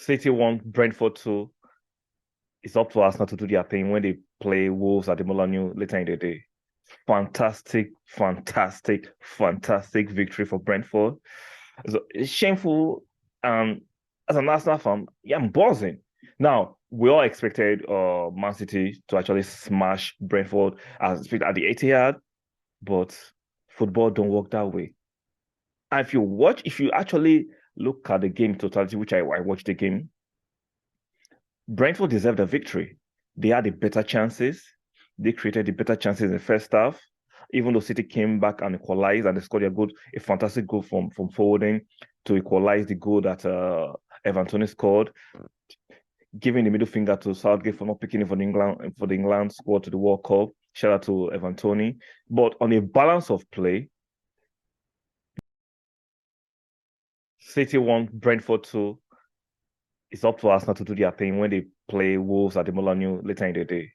City 1, Brentford 2. It's up to Arsenal to do their thing when they play Wolves at the Molineux later in the day. Fantastic, fantastic, fantastic victory for Brentford. So it's shameful. As an Arsenal fan, yeah, I'm buzzing. Now, we all expected Man City to actually smash Brentford at the ETIHAD, but football don't work that way. And if you actually look at the game totality, which I watched the game, Brentford deserved a victory. They had the better chances. They created the better chances in the first half. Even though City came back and equalized and they scored a fantastic goal from forwarding to equalize the goal that Toney scored, giving the middle finger to Southgate for not picking it for the England squad to the World Cup. Shout out to Toney. But on a balance of play, City 1, Brentford 2. It's up to Arsenal to do their thing when they play Wolves at the Molineux later in the day.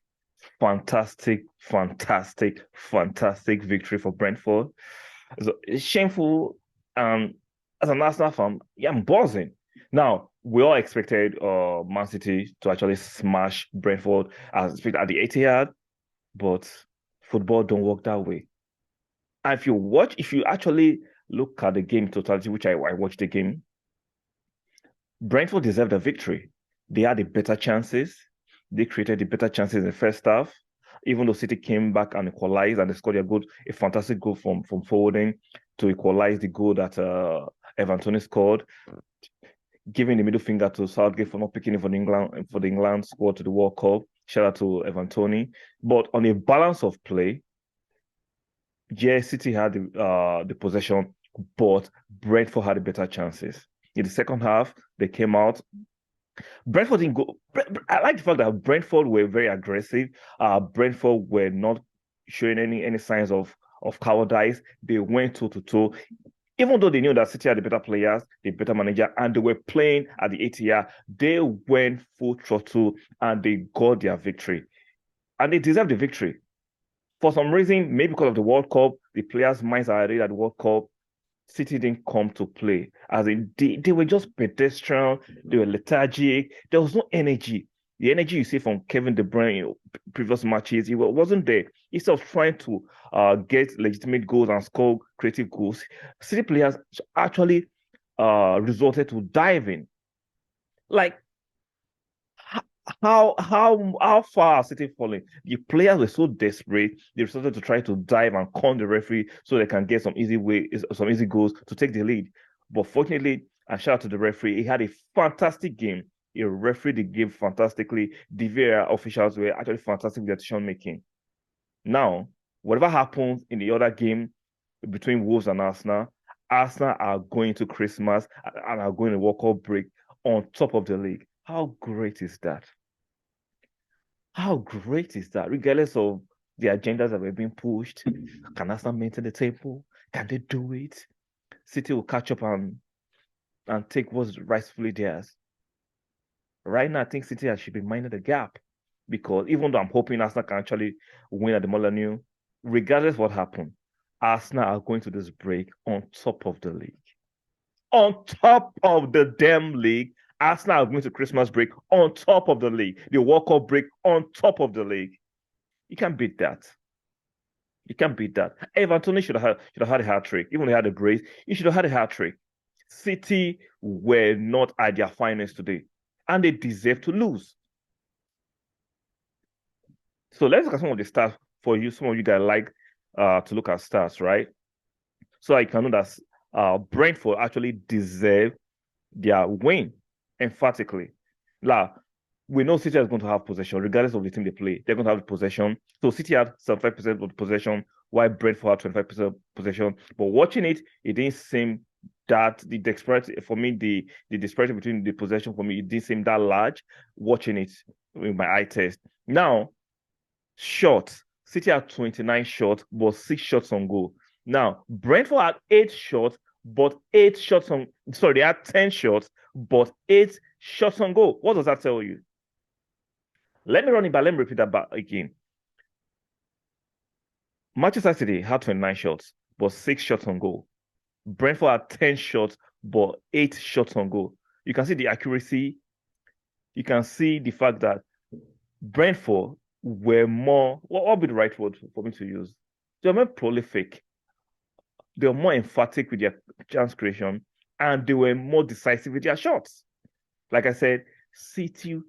Fantastic, fantastic, fantastic victory for Brentford. So it's shameful. As an Arsenal fan, yeah, I'm buzzing. Now, we all expected Man City to actually smash Brentford at the ETIHAD, but football don't work that way. And if you actually look at the game totality, which I watched the game, Brentford deserved a victory. They had the better chances. They created the better chances in the first half. Even though City came back and equalized and they scored a fantastic goal from forwarding to equalize the goal that Toney scored, giving the middle finger to Southgate for not picking it for the England squad to the World Cup. Shout out to Toney. But on a balance of play, yeah, City had the possession, but Brentford had the better chances. In the second half, they came out. Brentford didn't go. I like the fact that Brentford were very aggressive. Brentford were not showing any signs of cowardice. They went toe to toe, even though they knew that City had the better players, the better manager, and they were playing at the ATR. They went full throttle and they got their victory, and they deserved the victory. For some reason, maybe because of the World Cup, the players' minds are already at the World Cup. City didn't come to play. As in, they were just pedestrian. They were lethargic. There was no energy. The energy you see from Kevin De Bruyne, previous matches, it wasn't there. Instead of trying to get legitimate goals and score creative goals, City players actually resorted to diving. Like how far are City falling? The players were so desperate, they started to try to dive and con the referee so they can get some easy goals to take the lead. But fortunately, and shout out to the referee, he had a fantastic game. He refereed the game fantastically. The VAR officials were actually fantastic with their decision making. Now, whatever happens in the other game between Wolves and Arsenal are going to Christmas and are going to World Cup break on top of the league. How great is that? How great is that? Regardless of the agendas that were being pushed, can Arsenal maintain the table? Can they do it? City will catch up and take what's rightfully theirs. Right now, I think City should be minding the gap because even though I'm hoping Arsenal can actually win at the Molineux, regardless what happens, Arsenal are going to this break on top of the league. On top of the damn league, Arsenal are going to Christmas break on top of the league. The World Cup break on top of the league. You can't beat that. You can't beat that. Toney should have had a hat trick. Even though he had a brace, he should have had a hat trick. City were not at their finest today, and they deserve to lose. So let's look at some of the stats for you. Some of you that like to look at stats, right? So I can know that Brentford actually deserve their win emphatically. Like, we know City is going to have possession, regardless of the team they play. They're going to have possession. So City had 75% of the possession, while Brentford had 25% possession. But watching it, it didn't seem that the disparity for me, the disparity between the possession for me, it didn't seem that large. Watching it with my eye test. Now, shots. City had 29 shots, but 6 shots on goal. Now, Brentford had 8 shots, but 8 shots on. Sorry, they had 10 shots, but 8 shots on goal. What does that tell you? Let me run it back. Let me repeat that back again. Manchester City had 29 shots, but 6 shots on goal. Brentford had 10 shots, but 8 shots on goal. You can see the accuracy you can see the fact that Brentford were more, what would be the right word for me to use? They were more prolific. They were more emphatic with their chance creation, and they were more decisive with their shots. Like I said, City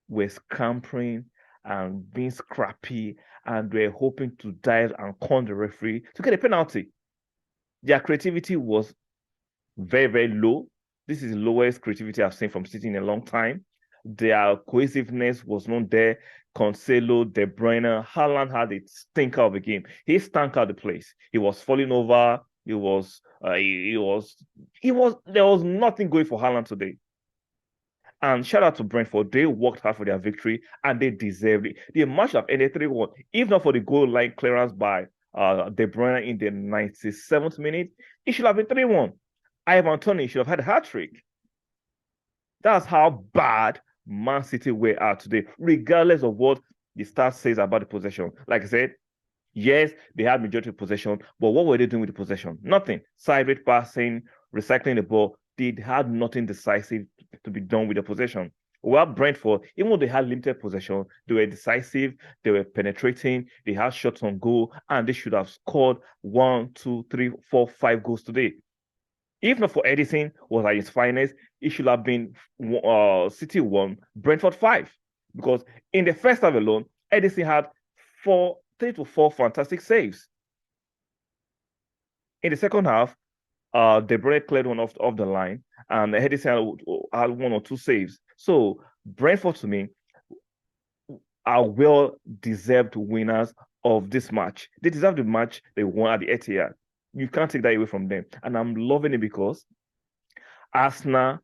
were scampering and being scrappy, and were hoping to dive and con the referee to get a penalty. Their creativity was very, very low. This is the lowest creativity I've seen from City in a long time. Their cohesiveness was not there. Cancelo, De Bruyne, Haaland had a stinker of a game. He stank out the place. He was falling over. There was nothing going for Haaland today. And shout out to Brentford. They worked hard for their victory and they deserved it. The match have ended 3-1. If not for the goal line clearance by De Bruyne in the 97th minute, it should have been 3-1. Toney should have had a hat-trick. That's how bad Man City were at today, regardless of what the stats says about the possession. Like I said, yes, they had majority of possession, but what were they doing with the possession? Nothing. Sideways passing, recycling the ball. They had nothing decisive to be done with the possession. Well, Brentford, even though they had limited possession, they were decisive, they were penetrating, they had shots on goal, and they should have scored 1, 2, 3, 4, 5 goals today. If not for Edison was at his finest, it should have been City 1, Brentford 5. Because in the first half alone, Edison had 3 to 4 fantastic saves. In the second half, De Bruyne cleared one off the line, and Edison had 1 or 2 saves. So Brentford, to me, are well-deserved winners of this match. They deserve the match they won at the ETIHAD. You can't take that away from them. And I'm loving it because Arsenal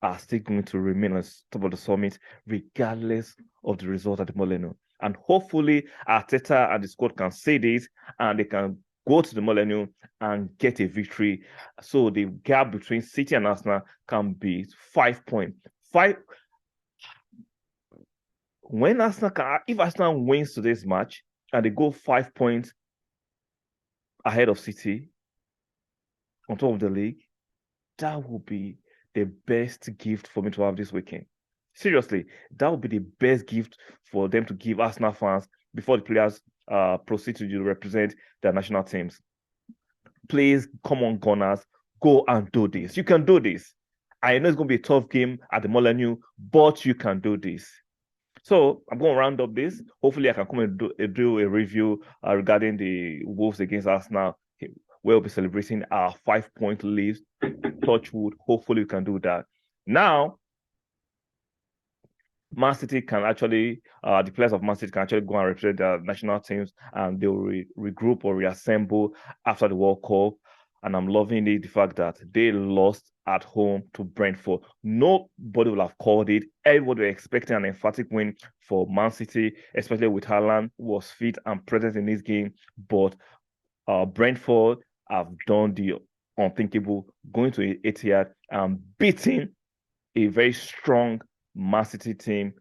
are still going to remain on top of the summit regardless of the result at the Molineux. And hopefully Arteta and the squad can say this and they can go to the Molineux and get a victory. So the gap between City and Arsenal can be 5 points. If Arsenal wins today's match and they go 5 points ahead of City on top of the league, that will be the best gift for me to have this weekend. Seriously, that would be the best gift for them to give Arsenal fans before the players proceed to represent their national teams. Please, come on, Gunners, go and do this. You can do this. I know it's going to be a tough game at the Molineux, but you can do this. So I'm going to round up this. Hopefully, I can come and do a review regarding the Wolves against Arsenal. We'll be celebrating our 5-point lead. Touch wood. Hopefully, we can do that. Now, Man City can actually, the players of Man City can actually go and represent their national teams, and they'll regroup or reassemble after the World Cup. And I'm loving the fact that they lost at home to Brentford. Nobody will have called it. Everybody was expecting an emphatic win for Man City, especially with Haaland, who was fit and present in this game. But Brentford have done the unthinkable, going to ETIHAD and beating a very strong Man City team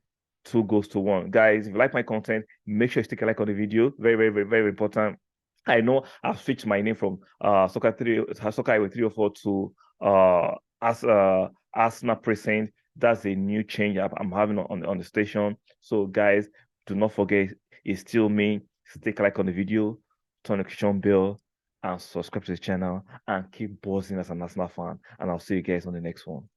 2-1. Guys, if you like my content, make sure you stick a like on the video. Very, very, very, very important. I know I've switched my name from Soccer 304 to Arsenal Present. That's a new change I'm having on the station. So guys, do not forget, it's still me. Stick a like on the video, turn the notification bell, and subscribe to the channel, and keep buzzing as an Arsenal fan. And I'll see you guys on the next one.